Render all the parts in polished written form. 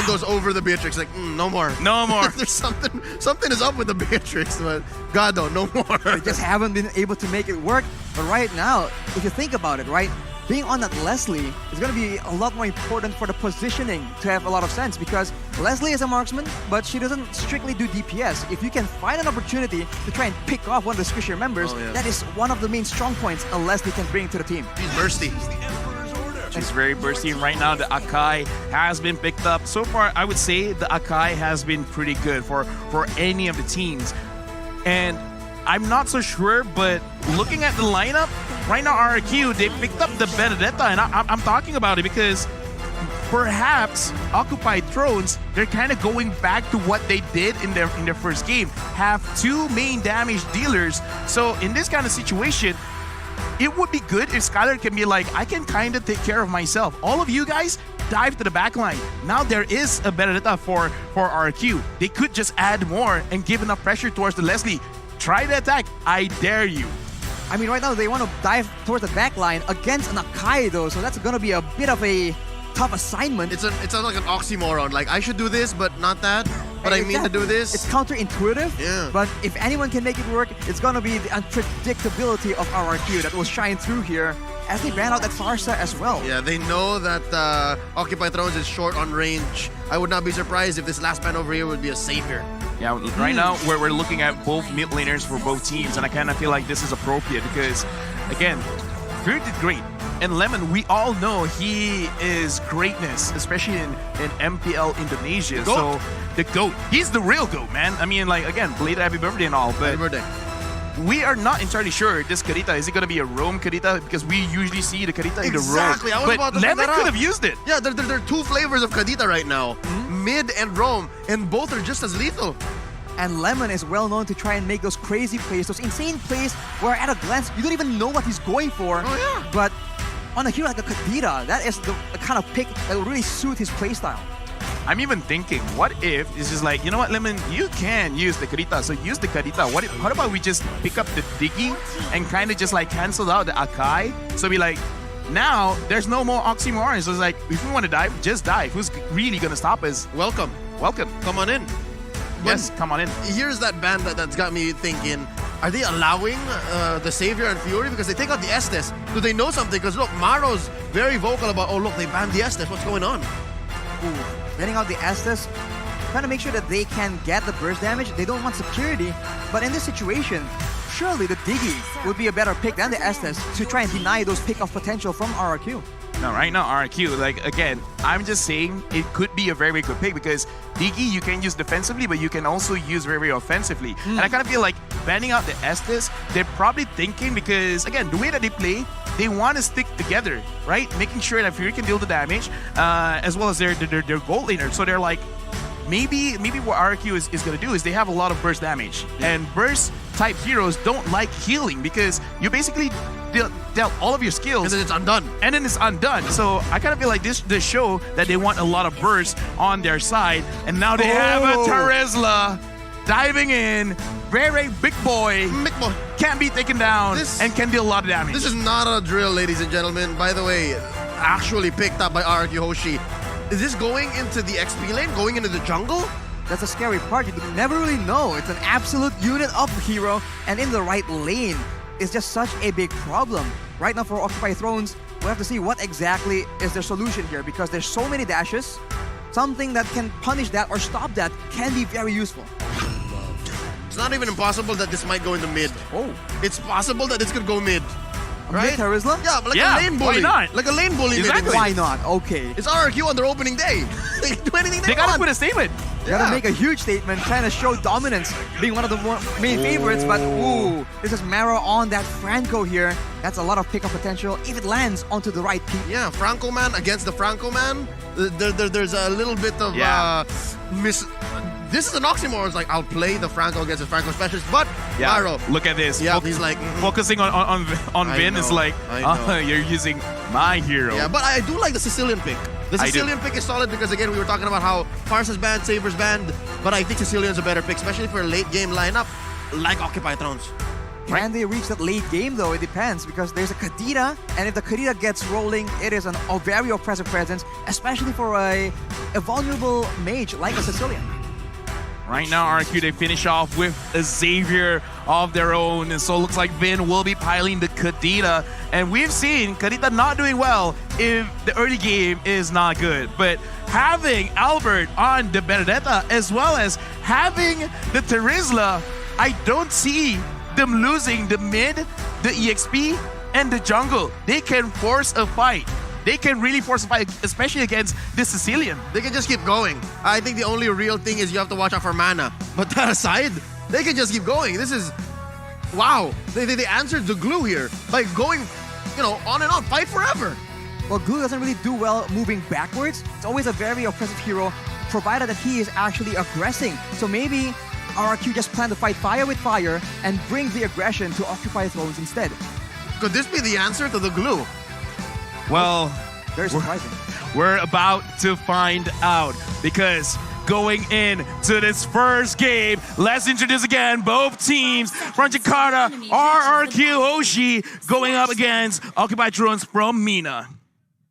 goes over the Beatrix, like, no more. No more. There's something is up with the Beatrix, but God, no more. They just haven't been able to make it work. But right now, if you think about it, right, being on that Leslie is going to be a lot more important for the positioning to have a lot of sense, because Leslie is a marksman, but she doesn't strictly do DPS. If you can find an opportunity to try and pick off one of the Squisher members, that is one of the main strong points a Leslie can bring to the team. She's bursty. She's very bursty, and right now the Akai has been picked up. So far, I would say the Akai has been pretty good for any of the teams. And I'm not so sure, but looking at the lineup, right now RRQ, they picked up the Benedetta, and I'm talking about it because perhaps Occupied Thrones, they're kind of going back to what they did in their first game, have two main damage dealers. So in this kind of situation, it would be good if Skylar can be like, I can kind of take care of myself. All of you guys dive to the back line. Now there is a Benedetta for RRQ. They could just add more and give enough pressure towards the Leslie. Try the attack. I dare you. I mean, right now they want to dive towards the back line against an Akai, though, so that's going to be a bit of a tough assignment. It's like an oxymoron. Like, I should do this, but not that. But I mean to do this. It's counterintuitive. Yeah. But if anyone can make it work, it's going to be the unpredictability of RRQ that will shine through here as they ran out that Farsa as well. Yeah, they know that Occupied Thrones is short on range. I would not be surprised if this last man over here would be a savior. Yeah, right now we're looking at both mid laners for both teams, and I kind of feel like this is appropriate because, again, Fear did great. And Lemon, we all know he is greatness, especially in MPL Indonesia. So the GOAT, he's the real GOAT, man. I mean, like, again, belated happy birthday and all, but Happy birthday. we are not entirely sure this Karita, is it going to be a roam Karita? Because we usually see the Karita in the roam. Exactly, I was about to bring Lemon that could up. have used it. Yeah, there are two flavors of Kadita right now. Mid and Rome, and both are just as lethal. And Lemon is well known to try and make those crazy plays, those insane plays where at a glance you don't even know what he's going for. Oh, yeah. But on a hero like a Kadita, that is the kind of pick that will really suit his playstyle. I'm even thinking, what if it's just like, you know what, Lemon, you can use the Karita, so use the Karita. How about we just pick up the Diggy and kind of just like cancel out the Akai? So be like, now there's no more oxymorons. So it's like, if we want to dive, just dive. Who's really going to stop us? Welcome. Welcome. Come on in. Yes, come on in. Here's that band that's got me thinking, are they allowing the Savior and Fury? Because they take out the Estes. Do they know something? Because look, Maro's very vocal about, oh look, they banned the Estes. What's going on? Ooh, getting out the Estes, trying to make sure that they can get the burst damage. They don't want security, but in this situation, surely the Diggy would be a better pick than the Estes to try and deny those pick-off potential from RRQ. No, right now, RRQ, like, again, I'm just saying it could be a very, very good pick because Diggy you can use defensively, but you can also use very, very offensively. And I kind of feel like banning out the Estes, they're probably thinking because, again, the way that they play, they want to stick together, right? Making sure that Fury can deal the damage, as well as their gold laner. So they're like, maybe what RRQ is going to do is they have a lot of burst damage. And burst type heroes don't like healing because you basically dealt all of your skills. And then it's undone. And then it's undone. So I kind of feel like this show that they want a lot of burst on their side. And now they have a Teresla diving in. Very, very big boy. Big boy. Can't be taken down and can deal a lot of damage. This is not a drill, ladies and gentlemen. By the way, actually picked up by RRQ Hoshi. Is this going into the XP lane? Going into the jungle? That's a scary part. You never really know. It's an absolute unit of hero, and in the right lane is just such a big problem. Right now for Occupied Thrones, we'll have to see what exactly is their solution here because there's so many dashes. Something that can punish that or stop that can be very useful. It's not even impossible that this might go into mid. Oh. It's possible that this could go mid. Right? Teresla? Yeah, but like Yeah, a lane bully. why not? Like a lane bully. Exactly. Why not? Okay. It's RRQ on their opening day. They can do anything they gotta want. put a statement. Gotta make a huge statement, trying to show dominance, being one of the main favorites, but ooh, this is Maro on that Franco here. That's a lot of pickup potential if it lands onto the right peak. Yeah, Franco man against the Franco man. There's a little bit of this is an oxymoron. It's like, I'll play the Franco against the Franco specialist, but Maro. Look at this. Yeah, he's like... Focusing on Vin is like, you're using my hero. Yeah, but I do like the Sicilian pick. The Sicilian pick is solid because, again, we were talking about how Farsa's banned, Saber's banned, but I think Sicilian's a better pick, especially for a late game lineup like Occupied Thrones. Can they reach that late game though? It depends because there's a Kadita, and if the Kadita gets rolling, it is a very oppressive presence, especially for a vulnerable mage like a Sicilian. Right now, RRQ, they finish off with a Xavier of their own, and so it looks like Vin will be piling the Kadita. And we've seen Kadita not doing well if the early game is not good. But having Albert on the Benedetta, as well as having the Terizla, I don't see them losing the mid, the EXP, and the jungle. They can force a fight. They can really force a fight, especially against the Sicilian. They can just keep going. I think the only real thing is you have to watch out for mana. But that aside, they can just keep going. This is, wow. They answered the glue here by going, on and on, fight forever. Well, Glue doesn't really do well moving backwards. It's always a very oppressive hero, provided that he is actually aggressing. So maybe RRQ just plan to fight fire with fire and bring the aggression to occupy thrones instead. Could this be the answer to the glue? Well, very surprising. We're about to find out because going into this first game, let's introduce again both teams from Jakarta, RRQ Hoshi going up against Occupied Thrones from MENA.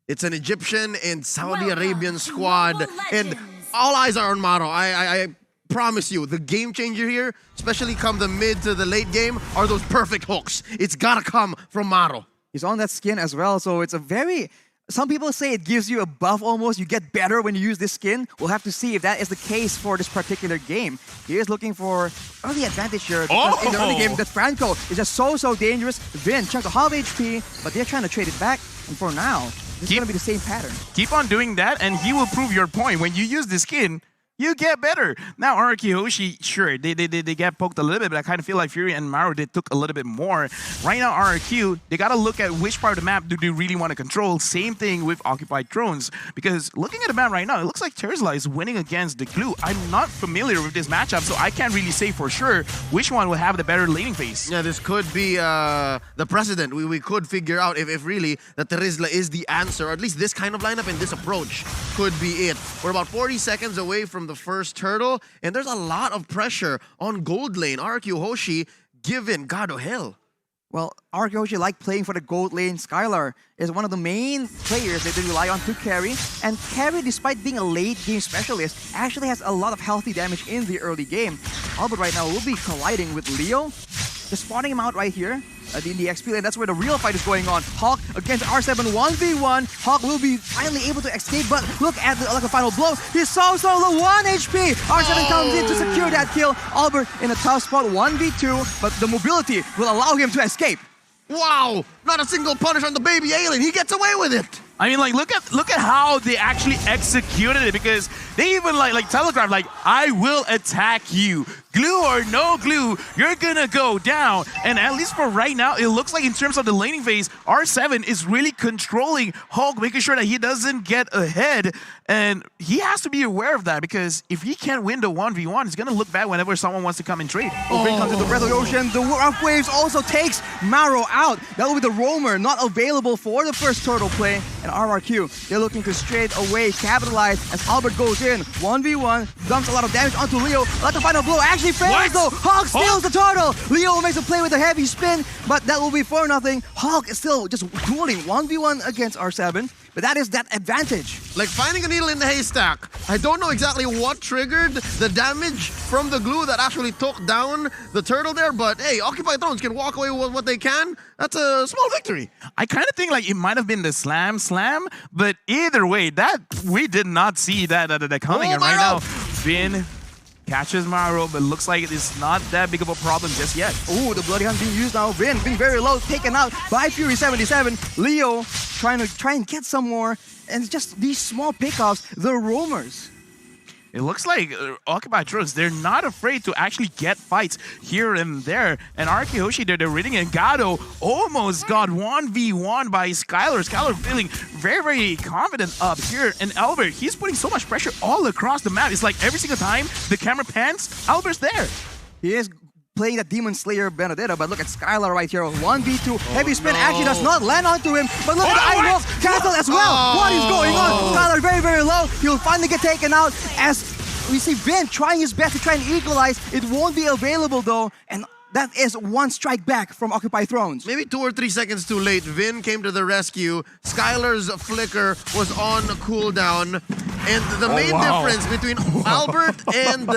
It's an Egyptian and Saudi Arabian squad, and all eyes are on Maro. I promise you, the game changer here, especially come the mid to the late game, are those perfect hooks. It's gotta come from Maro. He's on that skin as well, so it's a very... Some people say it gives you a buff almost. You get better when you use this skin. We'll have to see if that is the case for this particular game. He is looking for early advantage here. In the early game, that Franco is just so dangerous. Vin chunked a half HP, but they're trying to trade it back. And for now, this is going to be the same pattern. Keep on doing that, and he will prove your point. When you use the skin, you get better. Now, RRQ Hoshi, sure, they get poked a little bit, but I kind of feel like Fury and Maro, they took a little bit more. Right now, RRQ, they got to look at which part of the map do they really want to control. Same thing with Occupied Thrones, because looking at the map right now, it looks like Terizla is winning against the Glue. I'm not familiar with this matchup, so I can't really say for sure which one will have the better laning phase. Yeah, this could be the precedent. We could figure out if really that Terizla is the answer, or at least this kind of lineup and this approach could be it. We're about 40 seconds away from the first turtle, and there's a lot of pressure on gold lane. RRQ Hoshi given God of hell. Well, RRQ Hoshi like playing for the gold lane. Skylar is one of the main players that they rely on to carry, and carry, despite being a late game specialist, actually has a lot of healthy damage in the early game. Albert right now will be colliding with Leo, just spawning him out right here in the XP lane. That's where the real fight is going on. Hawk against R7 1v1. Hawk will be finally able to escape, but look at the final blow. He's so low, 1 HP. R7 comes in to secure that kill. Albert in a tough spot, 1v2, but the mobility will allow him to escape. Wow! Not a single punish on the baby alien. He gets away with it. I mean, like, look at how they actually executed it, because they even like telegraphed, like, I will attack you. Glue or no glue, you're gonna go down. And at least for right now, it looks like in terms of the laning phase, R7 is really controlling Hulk, making sure that he doesn't get ahead. And he has to be aware of that, because if he can't win the 1v1, it's gonna look bad whenever someone wants to come and trade. Vin comes to the Breath of the Ocean. The Rough Waves also takes Maro out. That will be the Roamer, not available for the first turtle play. And RRQ, they're looking to straight away capitalize as Albert goes in. 1v1, dumps a lot of damage onto Leo. Let the final blow actually fails though. Hawk steals the turtle. Leo makes a play with a heavy spin, but that will be 4-0. Hawk is still just dueling 1v1 against R7. But that is that advantage. Like finding a needle in the haystack. I don't know exactly what triggered the damage from the glue that actually took down the turtle there, but hey, Occupied Thrones can walk away with what they can. That's a small victory. I kind of think like it might have been the slam, but either way, that we did not see that coming. And right now, Vin catches Maro, but looks like it's not that big of a problem just yet. Oh, the Bloody Hunt being used now. Vin being very low, taken out by Fury 77. Leo trying and get some more, and just these small pickoffs, the roamers. It looks like Occupied Thrones, they're not afraid to actually get fights here and there. And RRQ Hoshi, they're reading, and Gado almost got 1v1 by Skylar. Skylar feeling very confident up here. And Albert, he's putting so much pressure all across the map. It's like every single time the camera pans, Albert's there. He is playing that Demon Slayer Benedetta, but look at Skylar right here. 1v2, heavy spin actually does not land onto him, but look at the Iron Wolf castle as well. What is going on? Skylar very low. He'll finally get taken out as we see Vin trying his best to try and equalize. It won't be available though, and that is one strike back from Occupy Thrones. Maybe 2 or 3 seconds too late. Vin came to the rescue. Skylar's flicker was on cooldown. And the main difference between Albert and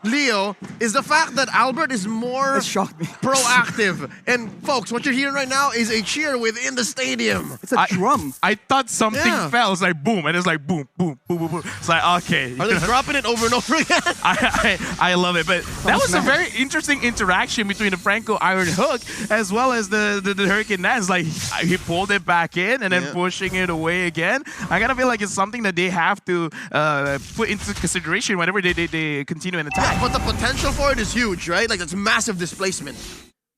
Leo is the fact that Albert is more It shocked me. proactive. And folks, what you're hearing right now is a cheer within the stadium. It's a drum. I thought something Yeah. fell. It's like boom, and it's like boom, boom, boom, boom, boom. It's like okay. Are they dropping it over and over again? I love it, but that was a very interesting interaction between the Franco Iron Hook as well as the Hurricane Nance. Like he pulled it back in and then pushing it away again. I gotta feel like it's something that they have to put into consideration whenever they continue an attack. But the potential for it is huge, right? Like it's massive displacement.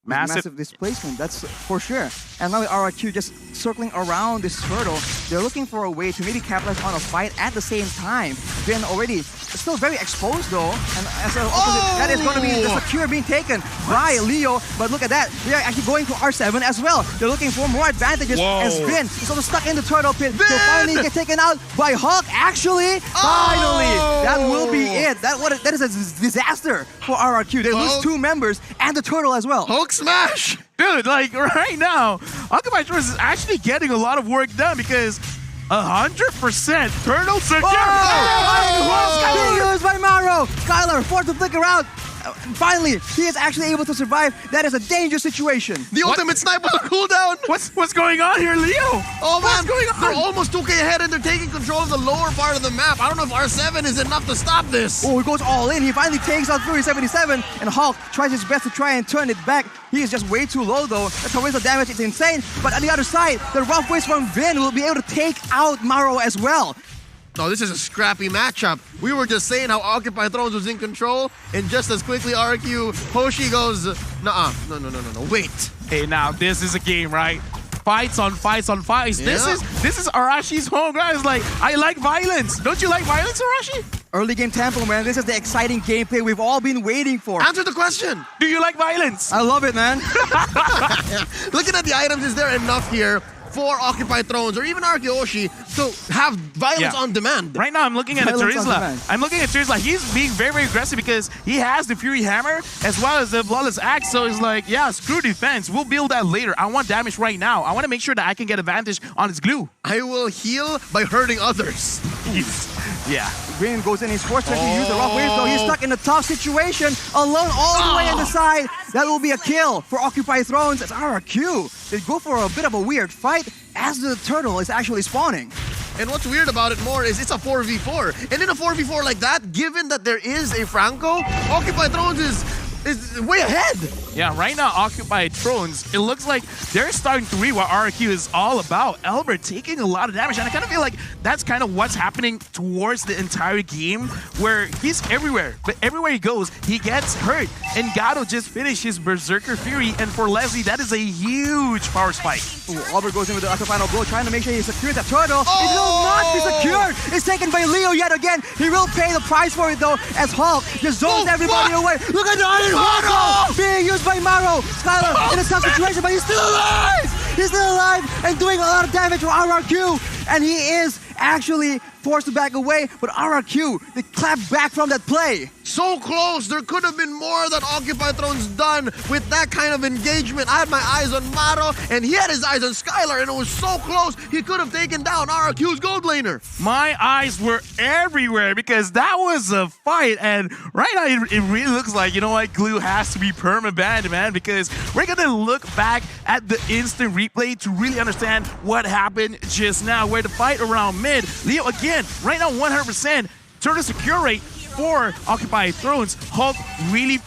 Massive displacement, that's for sure. And now RRQ just circling around this turtle. They're looking for a way to maybe capitalize on a fight at the same time. Vin already still very exposed though. And as an opposite, that is going to be the secure being taken by Leo. But look at that, they are actually going for R7 as well. They're looking for more advantages as Vin is also stuck in the turtle pit. He'll finally get taken out by Hawk. Actually, finally, that will be it. That is a disaster for RRQ. They lose 2 members and the turtle as well. Hulk smash! Dude, like right now, Occupy Thrones is actually getting a lot of work done because 100% turtle secure. Being used by Maro. Skylar forced to flicker out. Finally, he is actually able to survive. That is a dangerous situation. The ultimate sniper cooldown! What's going on here, Leo? Oh man, What's going on? they're almost 2K ahead and they're taking control of the lower part of the map. I don't know if R7 is enough to stop this. Oh, he goes all in. He finally takes out Fury 77, and Hulk tries his best to try and turn it back. He is just way too low though. The torrential damage is insane. But on the other side, the rough ways from Vin will be able to take out Maro as well. No, this is a scrappy matchup. We were just saying how Occupy Thrones was in control, and just as quickly RRQ Hoshi goes, nuh-uh, no, wait. Hey, now this is a game, right? Fights on fights on fights. Yeah. This is Arashi's home, guys. Like, I like violence. Don't you like violence, Arashi? Early game tempo, man. This is the exciting gameplay we've all been waiting for. Answer the question. Do you like violence? I love it, man. Looking at the items, is there enough here for Occupy Thrones or even RRQ Hoshi to have violence on demand? Right now, I'm looking at Violence on Terizla. demand. I'm looking at Terizla. He's being very, very aggressive because he has the Fury Hammer as well as the Flawless Axe. So it's like, yeah, screw defense. We'll build that later. I want damage right now. I want to make sure that I can get advantage on his glue. I will heal by hurting others. Yeah. Vin goes in, he's forced to use the rough waves though. He's stuck in a tough situation, alone all the way on the side. That will be a kill for Occupy Thrones as RRQ. They go for a bit of a weird fight as the turtle is actually spawning. And what's weird about it more is it's a 4v4. And in a 4v4 like that, given that there is a Franco, Occupy Thrones is way ahead. Yeah, right now, Occupy Thrones, it looks like they're starting to read what RRQ is all about. Albert taking a lot of damage, and I kind of feel like that's kind of what's happening towards the entire game, where he's everywhere, but everywhere he goes, he gets hurt. And Gato just finished his Berserker Fury, and for Leslie, that is a huge power spike. Ooh, Albert goes in with the upper final blow, trying to make sure he secures that turtle. It will not be secured. It's taken by Leo yet again. He will pay the price for it though, as Hulk just zones everybody away. Look at the Iron Hulk being used by Maro. Skylar in a tough situation, but he's still alive. He's still alive and doing a lot of damage to RRQ. And he is actually forced to back away, but RRQ, they clap back from that play. So close. There could have been more that Occupy Thrones done with that kind of engagement. I had my eyes on Maro, and he had his eyes on Skylar, and it was so close. He could have taken down RRQ's gold laner. My eyes were everywhere because that was a fight, and right now it really looks like, you know what, glue has to be perma-banned, man, because we're gonna look back at the instant replay to really understand what happened just now, where the fight around mid, Leo again, right now 100%, turtle secure rate for Occupy Thrones. Hulk really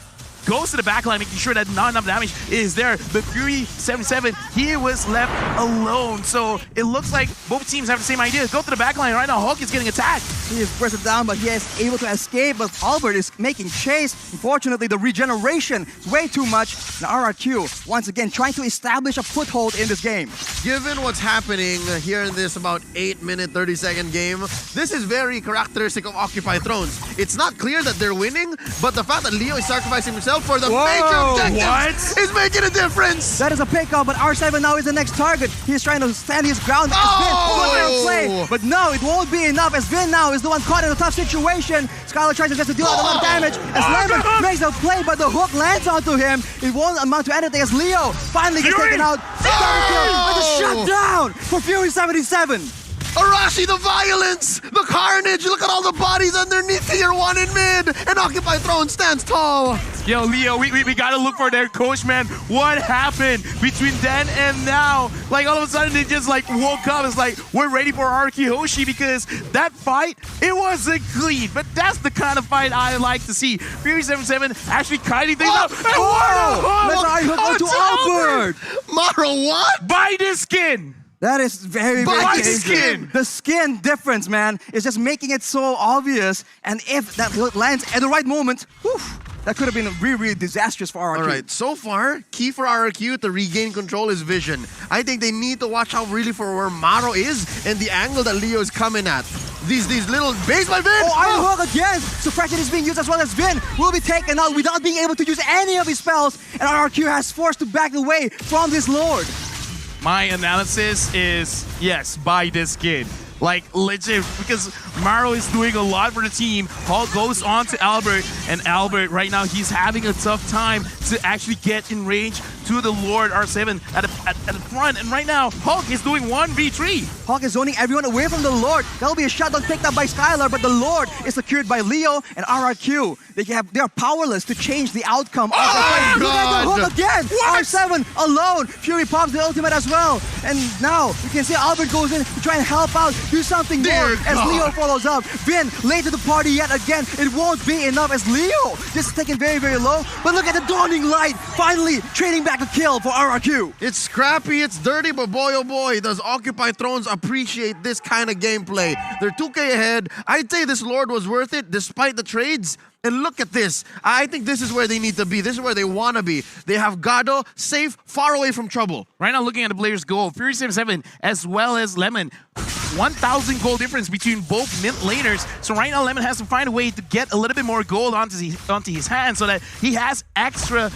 goes to the backline, making sure that not enough damage is there. But Fury 77, he was left alone. So it looks like both teams have the same idea. Go to the backline. Right now, Hulk is getting attacked. He is bursted down, but he is able to escape. But Albert is making chase. Unfortunately, the regeneration is way too much. And RRQ, once again, trying to establish a foothold in this game. Given what's happening here in this about 8-minute, 30-second game, this is very characteristic of Occupy Thrones. It's not clear that they're winning, but the fact that Leo is sacrificing himself out for the Whoa, major objectives. what? Is making a difference. That is a pickoff, but R7 now is the next target. He's trying to stand his ground. Oh! Play, but no, it won't be enough as Vin now is the one caught in a tough situation. Skylar tries to just deal out a lot of damage as Lemon makes a play, but the hook lands onto him. It won't amount to anything as Leo finally gets taken out. With a shutdown for Fury 77. Arashi, the violence, the carnage. Look at all the bodies underneath tier 1 in mid. And Occupy Throne stands tall. Yo, Leo, we gotta look for their coach, man. What happened between then and now? Like, all of a sudden, they just, like, woke up. It's like, we're ready for RRQ Hoshi because that fight, it wasn't clean. But that's the kind of fight I like to see. Fury 77 actually kiting things up. And Let's hook to Albert. Maro, what? Buy this skin! That is very, very By the dangerous. skin. The skin difference, man, is just making it so obvious. And if that hook lands at the right moment, whew, that could have been really, really disastrous for RRQ. All right, so far, key for RRQ to regain control is vision. I think they need to watch out really for where Maro is and the angle that Leo is coming at. These little base by Vin. Oh, Iron Hook again! Suppression is being used as well as Vin will be taken out without being able to use any of his spells. And RRQ has forced to back away from this Lord. My analysis is, yes, buy this skin. Like, legit, because Maro is doing a lot for the team. Hulk goes on to Albert, and Albert, right now, he's having a tough time to actually get in range to the Lord R7 at the front. And right now, Hulk is doing 1v3. Hulk is zoning everyone away from the Lord. That'll be a shutdown picked up by Skylar, but the Lord is secured by Leo and RRQ. They are powerless to change the outcome of the fight. Look at the hook again! What? R7 alone! Fury pops the ultimate as well. And now, you can see Albert goes in to try and help out, do something more as Leo follows up. Vin, late to the party yet again. It won't be enough as Leo just taken very, very low. But look at the dawning light, finally trading back a kill for RRQ. It's scrappy, it's dirty, but boy oh boy, does Occupy Thrones appreciate this kind of gameplay. They're 2K ahead. I'd say this Lord was worth it despite the trades. And look at this. I think this is where they need to be. This is where they want to be. They have Gado safe, far away from trouble. Right now, looking at the players' goal, Fury 77 as well as Lemon, 1,000 gold difference between both mid laners. So right now, Lemon has to find a way to get a little bit more gold onto his hand so that he has extra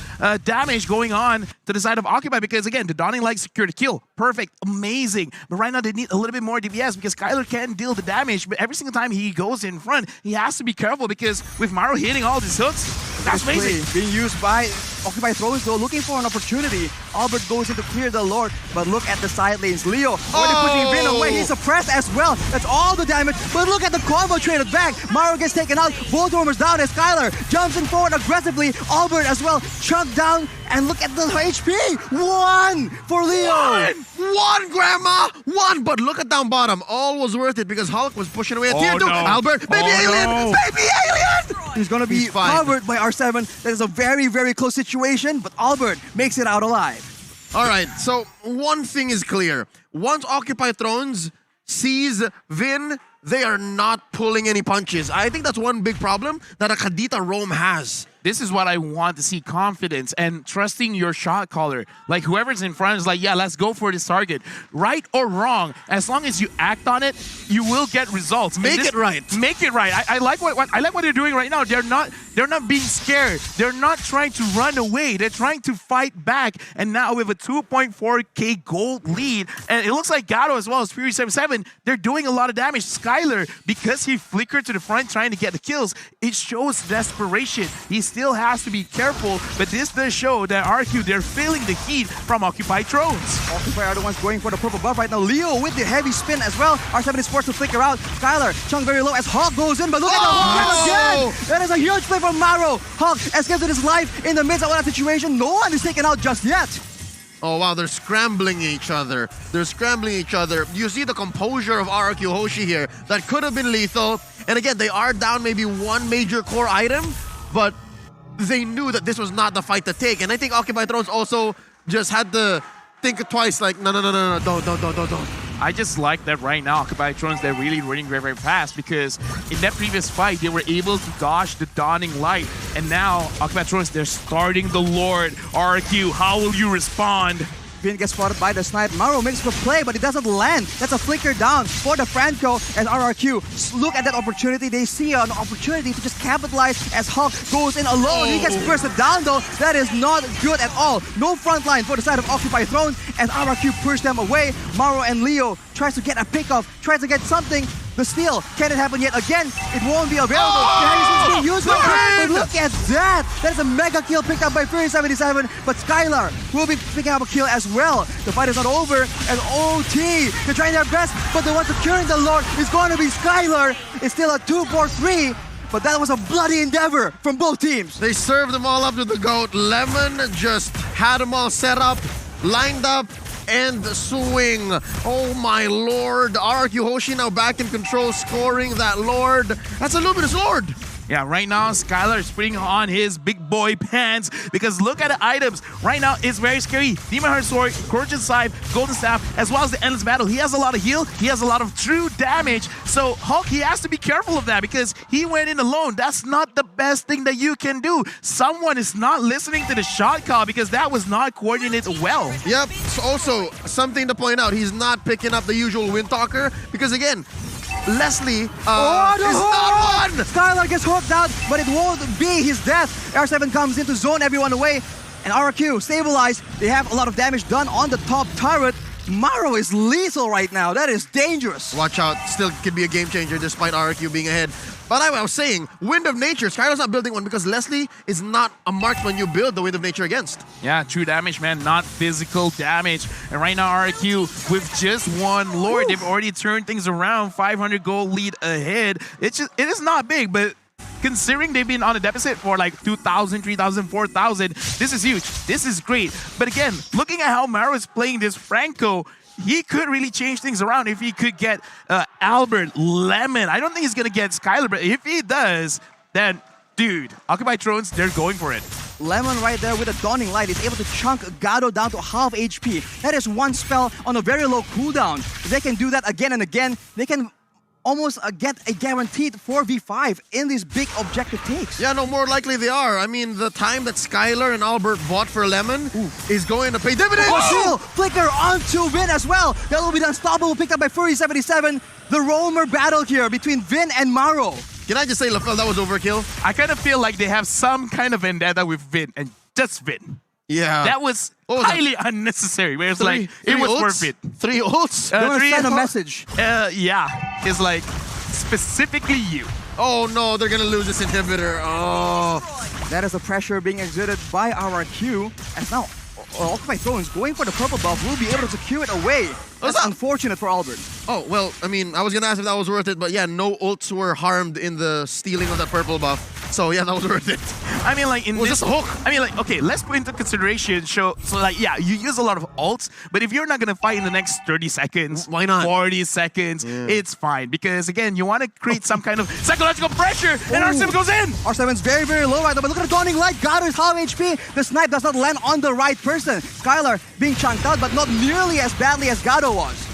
damage going on to the side of Occupy because, again, the Dawning Light secured the kill. Perfect. Amazing. But right now, they need a little bit more DPS because Skylar can deal the damage, but every single time he goes in front, he has to be careful because with Maro hitting all these hooks, that's amazing. Being used by Occupy Thrones, though, looking for an opportunity. Albert goes in to clear the Lord, but look at the side lanes. Leo already pushing Vin away. He's suppressed as well. That's all the damage, but look at the combo traded back. Maro gets taken out. Both roamers down as Skylar jumps in forward aggressively. Albert as well, chunked down, and look at the HP. 1 for Leo. One, Grandma! One! But look at down bottom. All was worth it because Hulk was pushing away at tier 2. No. Albert, baby alien! No. Baby alien! He's gonna be covered by R7. That is a very, very close situation, but Albert makes it out alive. All right, so one thing is clear. Once Occupy Thrones sees Vin, they are not pulling any punches. I think that's one big problem that a Kadita Rome has. This is what I want to see, confidence and trusting your shot caller. Like whoever's in front is like, yeah, let's go for this target. Right or wrong, as long as you act on it, you will get results. Make it right. Make it right. I like what they're doing right now. They're not being scared. They're not trying to run away. They're trying to fight back. And now with a 2.4k gold lead, and it looks like Gato as well as Fury 77, they're doing a lot of damage. Skylar, because he flickered to the front trying to get the kills, it shows desperation. He still has to be careful, but this does show that RQ, they're feeling the heat from Occupy Thrones. Occupy are the ones going for the purple buff right now. Leo with the heavy spin as well. R7 is forced to flicker out. Skylar, chunk very low as Hulk goes in, but look at the Hulk again! That is a huge play from Maro. Hulk escapes with his life in the midst of that situation. No one is taken out just yet. Oh wow, they're scrambling each other. They're scrambling each other. You see the composure of RRQ Hoshi here. That could have been lethal. And again, they are down maybe one major core item, but they knew that this was not the fight to take. And I think Occupy Thrones also just had to think twice, like, no, don't. I just like that right now, Occupy Thrones, they're really running very, very fast because in that previous fight, they were able to dodge the Dawning Light. And now, Occupy Thrones, they're starting the Lord. RRQ, how will you respond? Vin gets spotted by the snipe. Maro makes for play, but it doesn't land. That's a flicker down for the Franco and RRQ. Look at that opportunity. They see an opportunity to just capitalize as Hulk goes in alone. He gets bursted down though. That is not good at all. No front line for the side of Occupy Throne as RRQ push them away. Maro and Leo tries to get a pickoff, tries to get something. The steal, can it happen yet again? It won't be available. The being used but look at that! That is a mega kill picked up by Fury77, but Skylar will be picking up a kill as well. The fight is not over, and OT, they're trying their best, but the one securing the Lord is going to be Skylar. It's still a 2-4-3, but that was a bloody endeavor from both teams. They served them all up to the GOAT. Lemon just had them all set up, lined up, and swing. Oh my lord. RRQ Hoshi now back in control, scoring that lord. That's a luminous lord. Yeah, right now, Skylar is putting on his big boy pants because look at the items. Right now, it's very scary. Demon Heart Sword, Scorching Scythe, Golden Staff, as well as the Endless Battle. He has a lot of heal. He has a lot of true damage. So Hulk, he has to be careful of that because he went in alone. That's not the best thing that you can do. Someone is not listening to the shot call because that was not coordinated well. Yep. So also, something to point out, he's not picking up the usual Windtalker because again, Leslie is not one! Skylar gets hooked out, but it won't be his death. R7 comes in to zone everyone away, and RRQ stabilized. They have a lot of damage done on the top turret. Maro is lethal right now. That is dangerous. Watch out. Still could be a game changer despite RRQ being ahead. But I was saying, Wind of Nature, Skylar's not building one because Leslie is not a marksman you build the Wind of Nature against. Yeah, true damage, man, not physical damage. And right now, RRQ, with just one Lord, they've already turned things around. 500 gold lead ahead. It is not big, but considering they've been on a deficit for like 2,000, 3,000, 4,000, this is huge. This is great. But again, looking at how Maro is playing this Franco, he could really change things around if he could get Albert, Lemon. I don't think he's going to get Skylar, but if he does, then, dude, Occupy Thrones, they're going for it. Lemon right there with a Dawning Light is able to chunk Gado down to half HP. That is one spell on a very low cooldown. If they can do that again and again, they can almost get a guaranteed 4v5 in these big objective takes. Yeah, no, more likely they are. I mean, the time that Skylar and Albert bought for Lemon is going to pay dividends. Oh, flicker onto Vin as well. That will be the unstoppable picked up by Fury77. The roamer battle here between Vin and Maro. Can I just say, LaFell, that was overkill? I kind of feel like they have some kind of vendetta with Vin, and just Vin. Yeah. That was highly unnecessary. Where it's like, it was worth it. 3 ults? They want to send a message. Yeah. It's like, specifically you. Oh no, they're gonna lose this inhibitor. Oh. That is the pressure being exerted by RRQ. And now, Occupy Thrones going for the purple buff will be able to secure it away. That's unfortunate for Albert. Oh, well, I mean, I was gonna ask if that was worth it, but yeah, no ults were harmed in the stealing of that purple buff. So yeah, that was worth it. I mean, like in was this just a hook. I mean, like, okay, let's put into consideration. So like, yeah, you use a lot of ults, but if you're not gonna fight in the next 30 seconds, why not? 40 seconds, it's fine because again, you want to create some kind of psychological pressure, and R7 goes in. R7's very, very low right now, but look at the Dawning Light. Gado is half HP. The snipe does not land on the right person. Skylar being chunked out, but not nearly as badly as Gado was.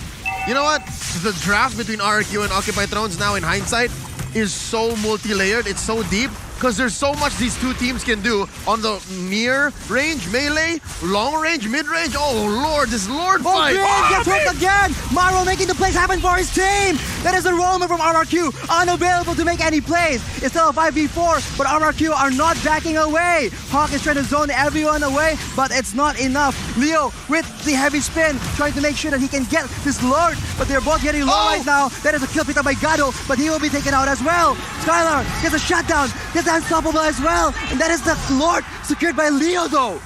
You know what? The draft between RRQ and Occupy Thrones now in hindsight is so multi-layered, it's so deep, because there's so much these two teams can do on the near range, melee, long range, mid range. Oh lord, this lord fight! Gets hooked again! Maro making the plays happen for his team! That is a roamer from RRQ, unavailable to make any plays. It's still a 5v4, but RRQ are not backing away. Hawk is trying to zone everyone away, but it's not enough. Leo with the heavy spin, trying to make sure that he can get this lord, but they're both getting low right now. That is a kill picked up by Gado, but he will be taken out as well. Skylar gets a shutdown, gets unstoppable as well, and that is the lord secured by Leo though.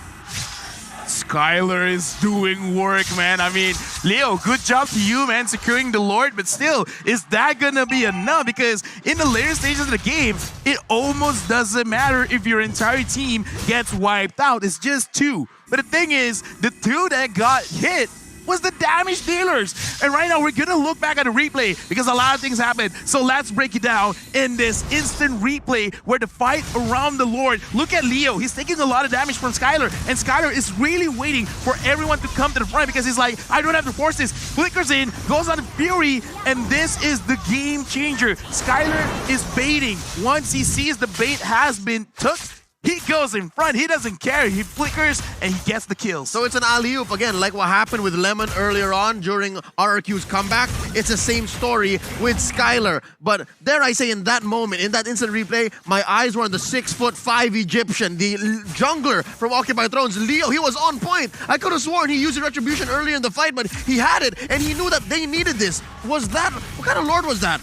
Skylar is doing work, man. I mean, Leo, good job to you, man, securing the Lord, but still, is that gonna be enough? Because in the later stages of the game, it almost doesn't matter if your entire team gets wiped out. It's just 2. But the thing is, the 2 that got hit was the damage dealers. And right now, we're gonna look back at the replay because a lot of things happened. So let's break it down in this instant replay where the fight around the Lord. Look at Leo. He's taking a lot of damage from Skylar, and Skylar is really waiting for everyone to come to the front because he's like, I don't have to force this. Flickers in, goes on Fury, and this is the game changer. Skylar is baiting. Once he sees the bait has been took, He goes in front. He doesn't care. He flickers and he gets the kills. So it's an alley-oop again, like what happened with Lemon earlier on during RRQ's comeback. It's the same story with Skylar. But dare I say, in that moment, in that instant replay, my eyes were on the 6'5" Egyptian, the jungler from Occupy Thrones, Leo. He was on point. I could have sworn he used the retribution earlier in the fight, but he had it, and he knew that they needed this. Was that, what kind of Lord was that?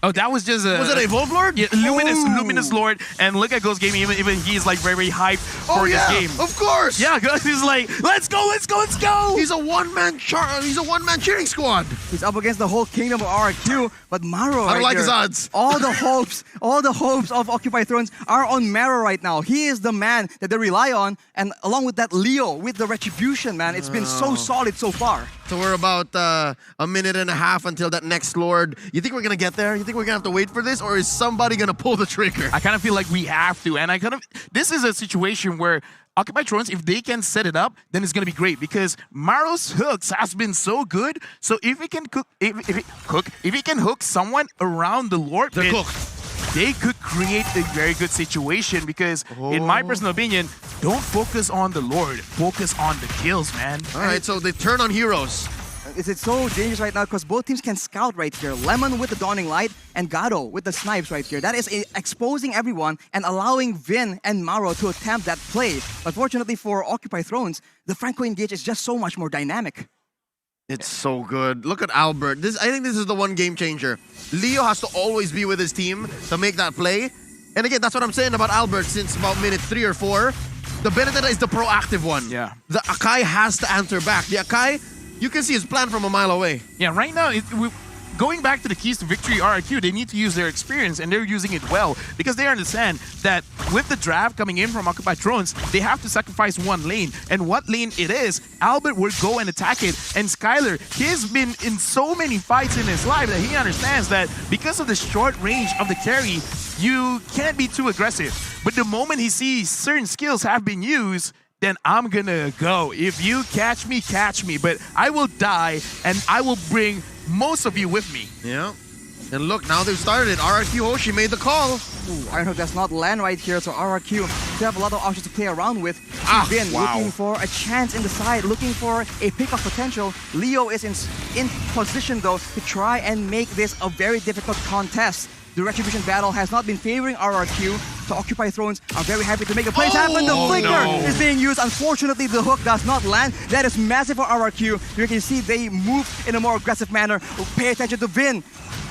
Oh, that was just a... Was it a Evolve Lord? Yeah, Luminous Lord. And look at Ghost Gaming, even he's like very hyped for this game. Of course! Yeah, Ghost is like, let's go! He's a one-man cheering squad. He's up against the whole kingdom of RRQ, but Maro I don't like here, his odds. all the hopes of Occupy Thrones are on Maro right now. He is the man that they rely on, and along with that, Leo with the retribution, man. It's been so solid so far. So we're about a minute and a half until that next Lord. You think we're gonna get there? You think we're gonna have to wait for this, or is somebody gonna pull the trigger? I kind of feel like we have to, and this is a situation where Occupy Thrones, if they can set it up, then it's gonna be great because Maro's hooks has been so good. So if he can if he can hook someone around the Lord They're pit, cooked. they could create a very good situation because, in my personal opinion, don't focus on the Lord, focus on the kills, man. All right, so they turn on heroes. It's so dangerous right now because both teams can scout right here. Lemon with the Dawning Light and Gado with the snipes right here. That is exposing everyone and allowing Vin and Maro to attempt that play. But fortunately for Occupy Thrones, the Franco engage is just so much more dynamic. It's so good. Look at Albert. I think this is the one game changer. Leo has to always be with his team to make that play. And again, that's what I'm saying about Albert since about minute 3 or 4. The Benedetta is the proactive one. Yeah. The Akai has to answer back. The Akai, you can see his plan from a mile away. Yeah, right now, going back to the keys to victory RRQ, they need to use their experience, and they're using it well because they understand that with the draft coming in from Occupy Thrones, they have to sacrifice one lane. And what lane it is, Albert will go and attack it. And Skylar, he's been in so many fights in his life that he understands that because of the short range of the carry, you can't be too aggressive. But the moment he sees certain skills have been used, then I'm gonna go. If you catch me, catch me. But I will die, and I will bring most of you with me. Yeah. And look, now they've started it. RRQ Hoshi made the call. Ooh, Iron Hook does not land right here, so RRQ still have a lot of options to play around with. Vin looking for a chance in the side, looking for a pick of potential. Leo is in position, though, to try and make this a very difficult contest. The Retribution battle has not been favoring RRQ, so Occupy Thrones are very happy to make the plays happen. The flicker is being used. Unfortunately, the hook does not land. That is massive for RRQ. You can see they move in a more aggressive manner. Pay attention to Vin.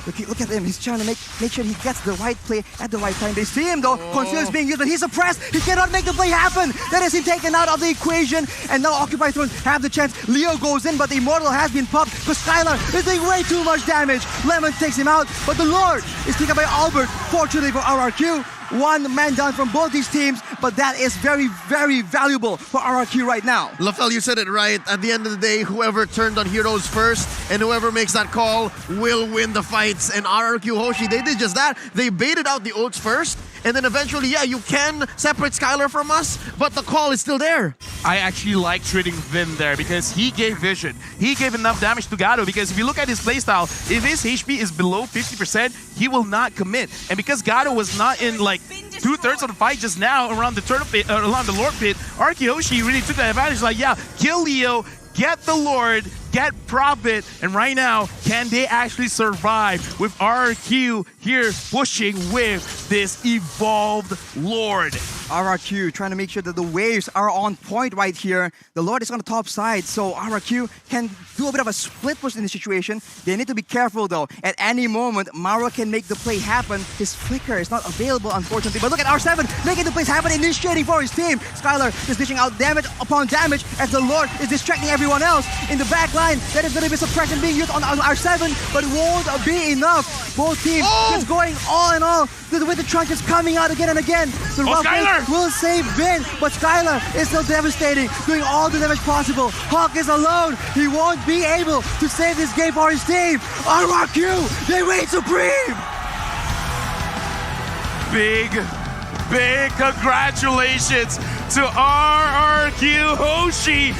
Look at him. He's trying to make sure he gets the right play at the right time. They see him, though. Conceal is being used, but he's suppressed. He cannot make the play happen. That is him taken out of the equation. And now Occupy Thrones have the chance. Leo goes in, but the Immortal has been popped because Skylar is doing way too much damage. Lemon takes him out, but the Lord is taken by Albert. Fortunately for RRQ, one man down from both these teams, but that is very, very valuable for RRQ right now. Lafel, you said it right. At the end of the day, whoever turned on heroes first and whoever makes that call will win the fights. And RRQ Hoshi, they did just that. They baited out the ults first, and then eventually, yeah, you can separate Skylar from us, but the call is still there. I actually like treating Vin there because he gave vision. He gave enough damage to Gado because if you look at his playstyle, if his HP is below 50%, he will not commit. And because Gado was not in like 2/3 of the fight just now around the turtle pit, around the Lord pit, RRQ Hoshi really took that advantage. Like, yeah, kill Leo, get the Lord, get Profit, and right now, can they actually survive with RRQ here pushing with this evolved Lord? RRQ trying to make sure that the waves are on point right here. The Lord is on the top side, so RRQ can do a bit of a split push in this situation. They need to be careful, though. At any moment, Maro can make the play happen. His flicker is not available, unfortunately. But look at R7 making the plays happen, initiating for his team. Skylar is dishing out damage upon damage as the Lord is distracting everyone else. In the back line, there is going to be suppression being used on R7, but it won't be enough. Both teams just going all in all. With the trunks coming out again and again. The Skylar will save Vin, but Skylar is still devastating, doing all the damage possible. Hawk is alone. He won't be able to save this game for his team. RRQ, they reign supreme. Big congratulations to RRQ Hoshi.